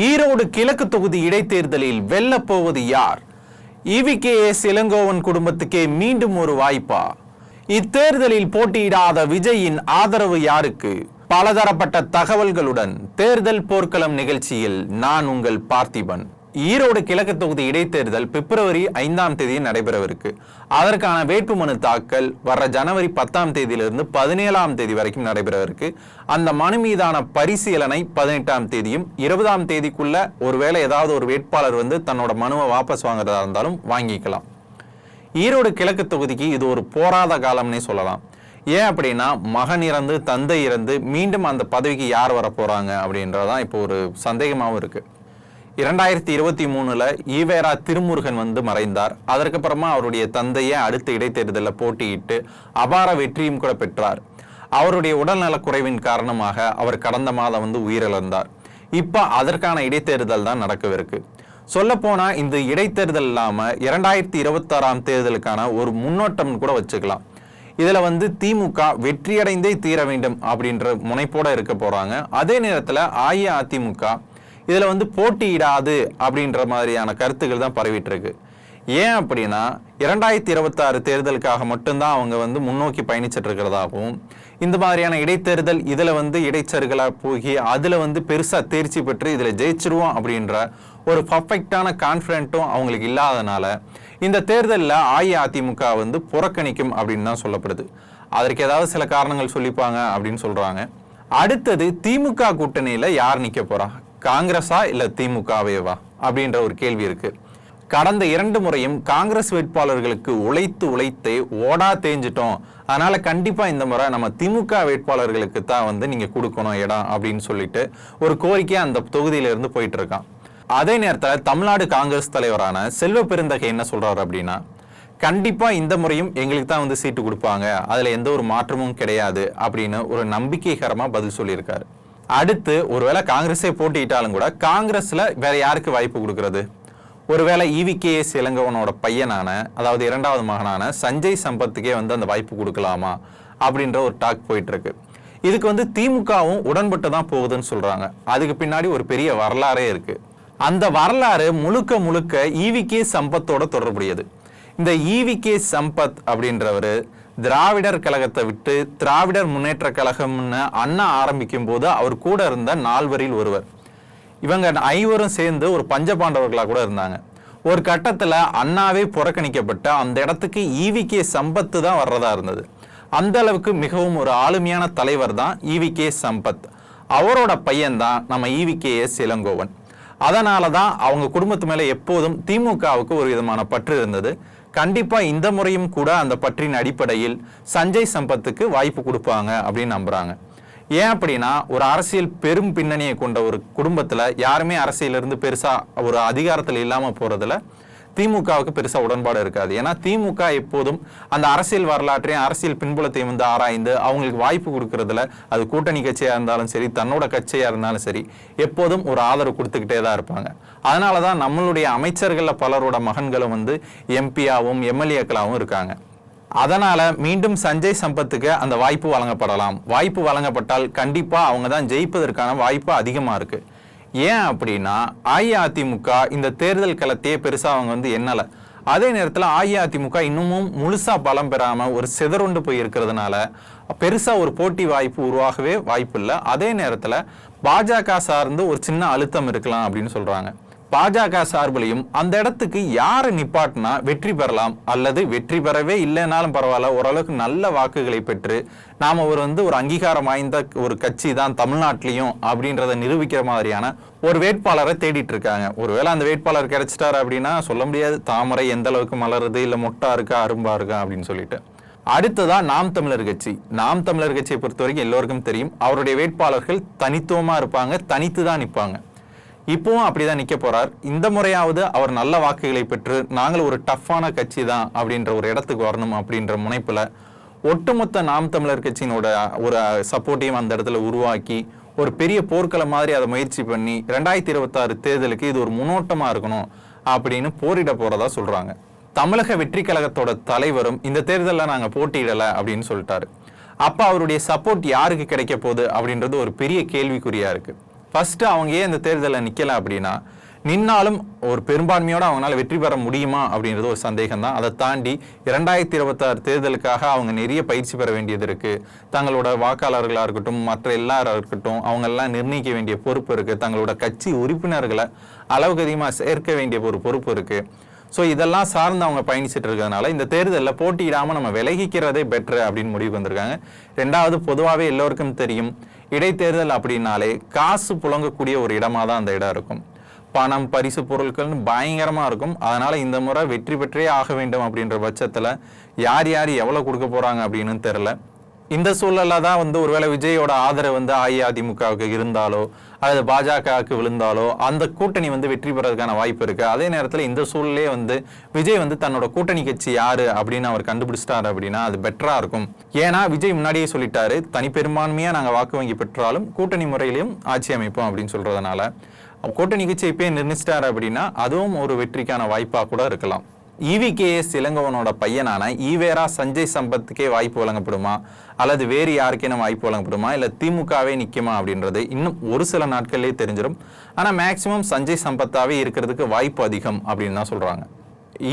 ஈரோடு கிழக்கு தொகுதி இடைத்தேர்தலில் வெல்லப் போவது யார்? EVKS இளங்கோவன் குடும்பத்துக்கே மீண்டும் ஒரு வாய்ப்பா? இத்தேர்தலில் போட்டியிடாத விஜயின் ஆதரவு யாருக்கு? பலதரப்பட்ட தகவல்களுடன் தேர்தல் போர்க்களம் நிகழ்ச்சியில் நான் உங்கள் பார்த்திபன். ஈரோடு கிழக்கு தொகுதி இடைத்தேர்தல் பிப்ரவரி 5ஆம் தேதி நடைபெறவிருக்கு. அதற்கான வேட்புமனு தாக்கல் வர ஜனவரி 10ஆம் தேதியிலிருந்து 17ஆம் தேதி வரைக்கும் நடைபெறவிருக்கு. அந்த மனு மீதான பரிசீலனை 18ஆம் தேதியும் 20ஆம் தேதிக்குள்ள ஒருவேளை ஏதாவது ஒரு வேட்பாளர் தன்னோட மனுவை வாபஸ் வாங்குறதா இருந்தாலும் வாங்கிக்கலாம். ஈரோடு கிழக்கு தொகுதிக்கு இது ஒரு போராத காலம்னே சொல்லலாம். ஏன் அப்படின்னா, மகன் இறந்து தந்தை இறந்து மீண்டும் அந்த பதவிக்கு யார் வர போறாங்க அப்படின்றதான் இப்போ ஒரு சந்தேகமாகவும் இருக்கு. 2023 ஈவேரா திருமுருகன் மறைந்தார். அதற்கப்புறமா அவருடைய தந்தையை அடுத்த இடைத்தேர்தலில் போட்டியிட்டு அபார வெற்றியும் கூட பெற்றார். அவருடைய உடல்நலக் குறைவின் காரணமாக அவர் கடந்த மாதம் உயிரிழந்தார். இப்போ அதற்கான இடைத்தேர்தல் தான் நடக்கவிருக்கு. சொல்லப்போனா இந்த இடைத்தேர்தல் இல்லாம 2026ஆம் தேர்தலுக்கான ஒரு முன்னோட்டம் கூட வச்சுக்கலாம். இதுல திமுக வெற்றியடைந்தே தீர வேண்டும் அப்படின்ற முனைப்போட இருக்க போறாங்க. அதே நேரத்துல அஇஅதிமுக இதுல போட்டியிடாது அப்படின்ற மாதிரியான கருத்துக்கள் தான் பரவிட்டு இருக்கு. ஏன் அப்படின்னா, 2026 தேர்தலுக்காக மட்டும்தான் அவங்க முன்னோக்கி பயணிச்சுட்டு இருக்கிறதாகவும், இந்த மாதிரியான இடைத்தேர்தல் இதுல இடைச்சர்களா போகி அதுல பெருசா தேர்ச்சி பெற்று இதுல ஜெயிச்சிருவோம் அப்படின்ற ஒரு பர்ஃபெக்டான கான்ஃபிடென்ட்டும் அவங்களுக்கு இல்லாதனால இந்த தேர்தலில் அஇஅதிமுக புறக்கணிக்கும் அப்படின்னு தான் சொல்லப்படுது. அதற்கு ஏதாவது சில காரணங்கள் சொல்லிப்பாங்க அப்படின்னு சொல்றாங்க. அடுத்தது, திமுக கூட்டணியில யார் நிக்க போறா? காங்கிரஸா இல்ல திமுகவேவா அப்படின்ற ஒரு கேள்வி இருக்கு. கடந்த 2 முறையும் காங்கிரஸ் வேட்பாளர்களுக்கு உழைத்தே ஓடா தேஞ்சிட்டோம். அதனால கண்டிப்பா இந்த முறை நம்ம திமுக வேட்பாளர்களுக்கு தான் நீங்க கொடுக்கணும் இடம் அப்படின்னு சொல்லிட்டு ஒரு கோரிக்கை அந்த தொகுதியில இருந்து போயிட்டு இருக்கான். அதே நேரத்தில் தமிழ்நாடு காங்கிரஸ் தலைவரான செல்வ பெருந்தகை என்ன சொல்றாரு அப்படின்னா, கண்டிப்பா இந்த முறையும் எங்களுக்கு தான் சீட்டு கொடுப்பாங்க, அதுல எந்த ஒரு மாற்றமும் கிடையாது அப்படின்னு ஒரு நம்பிக்கைகரமா பதில் சொல்லியிருக்காரு. அடுத்து, ஒருவேளை காங்கிரஸே போட்டியிட்டாலும் கூட காங்கிரஸ்ல வேற யாருக்கு வாய்ப்பு கொடுக்கறது? ஒருவேளை EVKS இளங்கோவனோட பையனான, அதாவது 2வது மகனான சஞ்சய் சம்பத்துக்கே அந்த வாய்ப்பு கொடுக்கலாமா அப்படின்ற ஒரு டாக் போயிட்டு இருக்கு. இதுக்கு திமுகவும் உடன்பட்டு தான் போகுதுன்னு சொல்றாங்க. அதுக்கு பின்னாடி ஒரு பெரிய வரலாறே இருக்கு. அந்த வரலாறு முழுக்க EVKS சம்பத்தோட தொடர்புடையது. இந்த EVKS சம்பத் அப்படின்றவர் திராவிடர் கழகத்தை விட்டு திராவிடர் முன்னேற்ற கழகம்னு அண்ணா ஆரம்பிக்கும் போது அவர் கூட இருந்த 4வரில் ஒருவர். இவங்க 5வரும் சேர்ந்து ஒரு பஞ்சபாண்டவர்களாக கூட இருந்தாங்க. ஒரு கட்டத்துல அண்ணாவே புறக்கணிக்கப்பட்ட அந்த இடத்துக்கு EVKS சம்பத்து தான் வர்றதா இருந்தது. அந்த அளவுக்கு மிகவும் ஒரு ஆளுமையான தலைவர் தான் EVKS சம்பத். அவரோட பையன் தான் நம்ம EVKS இளங்கோவன். அதனால தான் அவங்க குடும்பத்து மேல எப்போதும் திமுகவுக்கு ஒரு விதமான பற்று இருந்தது. கண்டிப்பா இந்த முறையும் கூட அந்த பற்றின் அடிப்படையில் சஞ்சய் சம்பத்துக்கு வாய்ப்பு கொடுப்பாங்க அப்படின்னு நம்புறாங்க. ஏன் அப்படின்னா, ஒரு அரசியல் பெரும் பின்னணியை கொண்ட ஒரு குடும்பத்துல யாருமே அரசியலிருந்து பெருசா ஒரு அதிகாரத்துல இல்லாம போறதுல திமுகவுக்கு பெருசா உடன்பாடு இருக்காது. ஏன்னா திமுக எப்போதும் அந்த அரசியல் வரலாற்றையும் அரசியல் பின்புலத்தையும் ஆராய்ந்து அவங்களுக்கு வாய்ப்பு கொடுக்கறதுல, அது கூட்டணி கட்சியா இருந்தாலும் சரி தன்னோட கட்சியா இருந்தாலும் சரி, எப்போதும் ஒரு ஆதரவு கொடுத்துக்கிட்டே தான் இருப்பாங்க. அதனாலதான் நம்மளுடைய அமைச்சர்கள்ல பலரோட மகன்களும் எம்பியாவும் MLAக்களாவும் இருக்காங்க. அதனால மீண்டும் சஞ்சய் சம்பத்துக்கு அந்த வாய்ப்பு வழங்கப்படலாம். வாய்ப்பு வழங்கப்பட்டால் கண்டிப்பா அவங்க தான் ஜெயிப்பதற்கான வாய்ப்பு அதிகமா இருக்கு. ஏன் அப்படின்னா, அஇஅதிமுக இந்த தேர்தல் களத்தையே பெருசா அவங்க எண்ணல. அதே நேரத்தில் அஇஅதிமுக இன்னமும் முழுசா பலம் பெறாம ஒரு சிதறுண்டு போய் இருக்கிறதுனால பெருசா ஒரு போட்டி வாய்ப்பு உருவாகவே வாய்ப்பு இல்லை. அதே நேரத்தில் பாஜக சார்ந்து ஒரு சின்ன அழுத்தம் இருக்கலாம் அப்படின்னு சொல்றாங்க. பாஜக சார்பிலையும் அந்த இடத்துக்கு யாரு நிப்பாட்டினா வெற்றி பெறலாம், அல்லது வெற்றி பெறவே இல்லைனாலும் பரவாயில்ல, ஓரளவுக்கு நல்ல வாக்குகளை பெற்று நாம ஒரு அங்கீகாரம் வாய்ந்த ஒரு கட்சி தான் தமிழ்நாட்டிலையும் அப்படின்றத நிரூபிக்கிற மாதிரியான ஒரு வேட்பாளரை தேடிட்டு இருக்காங்க. ஒருவேளை அந்த வேட்பாளர் கிடைச்சிட்டாரு அப்படின்னா சொல்ல முடியாது தாமரை எந்த அளவுக்கு மலருது, இல்ல மொட்டா இருக்கா அரும்பா இருக்கா அப்படின்னு சொல்லிட்டு. அடுத்ததா நாம் தமிழர் கட்சி. நாம் தமிழர் கட்சியை பொறுத்த வரைக்கும் எல்லோருக்கும் தெரியும், அவருடைய வேட்பாளர்கள் தனித்துவமா இருப்பாங்க, தனித்து தான் நிற்பாங்க. இப்பவும் அப்படிதான் நிக்க போறார். இந்த முறையாவது அவர் நல்ல வாக்குகளை பெற்று நாங்கள் ஒரு டஃப்பான கட்சி தான் அப்படின்ற ஒரு இடத்துக்கு வரணும் அப்படின்ற முனைப்புல ஒட்டுமொத்த நாம் தமிழர் கட்சியினோட ஒரு சப்போர்ட்டையும் அந்த இடத்துல உருவாக்கி ஒரு பெரிய போர்க்களம் மாதிரி அதை முயற்சி பண்ணி 2026 தேர்தலுக்கு இது ஒரு முன்னோட்டமா இருக்கணும் அப்படின்னு போரிட போறதா சொல்றாங்க. தமிழக வெற்றி கழகத்தோட தலைவரும் இந்த தேர்தலில் நாங்க போட்டியிடல அப்படின்னு சொல்லிட்டாரு. அப்ப அவருடைய சப்போர்ட் யாருக்கு கிடைக்க போகுது அப்படின்றது ஒரு பெரிய கேள்விக்குறியா இருக்கு. ஃபர்ஸ்ட் அவங்க ஏன் இந்த தேர்தலில் நிற்கல அப்படின்னா, நின்னாலும் ஒரு பெரும்பான்மையோட அவங்களால வெற்றி பெற முடியுமா அப்படின்றது ஒரு சந்தேகம் தான். அதை தாண்டி 2026 தேர்தலுக்காக அவங்க நிறைய பயிற்சி பெற வேண்டியது இருக்கு. தங்களோட வாக்காளர்களாக இருக்கட்டும், மற்ற எல்லாரும் இருக்கட்டும், அவங்க எல்லாம் நிர்ணயிக்க வேண்டிய பொறுப்பு இருக்கு. தங்களோட கட்சி உறுப்பினர்களை அளவுக்கு அதிகமாக சேர்க்க வேண்டிய ஒரு பொறுப்பு இருக்கு. ஸோ இதெல்லாம் சார்ந்து அவங்க பயணிச்சுட்டு இருக்கிறதுனால இந்த தேர்தலில் போட்டியிடாமல் நம்ம விலகிக்கிறதே பெட்ரு அப்படின்னு முடிவுக்கு வந்திருக்காங்க. ரெண்டாவது, பொதுவாகவே எல்லோருக்கும் தெரியும், இடைத்தேர்தல் அப்படின்னாலே காசு புழங்கக்கூடிய ஒரு இடமா தான் அந்த இடம் இருக்கும். பணம், பரிசு பொருட்கள்னு பயங்கரமாக இருக்கும். அதனால் இந்த முறை வெற்றி பெற்றே ஆக வேண்டும் அப்படின்ற பட்சத்தில் யார் யார் எவ்வளோ கொடுக்க போகிறாங்க அப்படின்னு தெரில. இந்த சூழலில் தான் ஒருவேளை விஜயோட ஆதரவு அஇஅதிமுகவுக்கு இருந்தாலோ அல்லது பாஜகவுக்கு விழுந்தாலோ அந்த கூட்டணி வெற்றி பெறதுக்கான வாய்ப்பு இருக்குது. அதே நேரத்தில் இந்த சூழலே விஜய் தன்னோட கூட்டணி கட்சி யாரு அப்படின்னு அவர் கண்டுபிடிச்சிட்டாரு அப்படின்னா அது பெட்டராக இருக்கும். ஏன்னா விஜய் முன்னாடியே சொல்லிட்டாரு, தனிப்பெரும்பான்மையாக நாங்கள் வாக்கு வங்கி பெற்றாலும் கூட்டணி முறையிலையும் ஆட்சி அமைப்போம் அப்படின்னு சொல்றதுனால கூட்டணி கட்சி இப்பயே நிர்ணயிச்சிட்டாரு அப்படின்னா அதுவும் ஒரு வெற்றிக்கான வாய்ப்பாக கூட இருக்கலாம். EVKS இளங்கோவனோட பையனான ஈவேரா சஞ்சய் சம்பத்துக்கே வாய்ப்பு வழங்கப்படுமா அல்லது வேறு யாருக்கேனும் வாய்ப்பு வழங்கப்படுமா இல்லை திமுகவே நிற்குமா அப்படின்றது இன்னும் ஒரு சில நாட்கள்லேயே தெரிஞ்சிடும். ஆனால் மேக்சிமம் சஞ்சய் சம்பத்தாவே இருக்கிறதுக்கு வாய்ப்பு அதிகம் அப்படின்னு தான் சொல்றாங்க.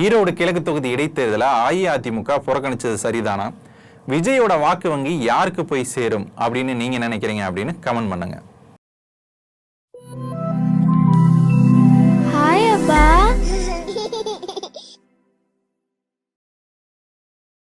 ஈரோடு கிழக்கு தொகுதி இடைத்தேர்தலை அஇஅதிமுக புறக்கணிச்சது சரிதானா? விஜயோட வாக்கு வங்கி யாருக்கு போய் சேரும் அப்படின்னு நீங்க நினைக்கிறீங்க அப்படின்னு கமெண்ட் பண்ணுங்க.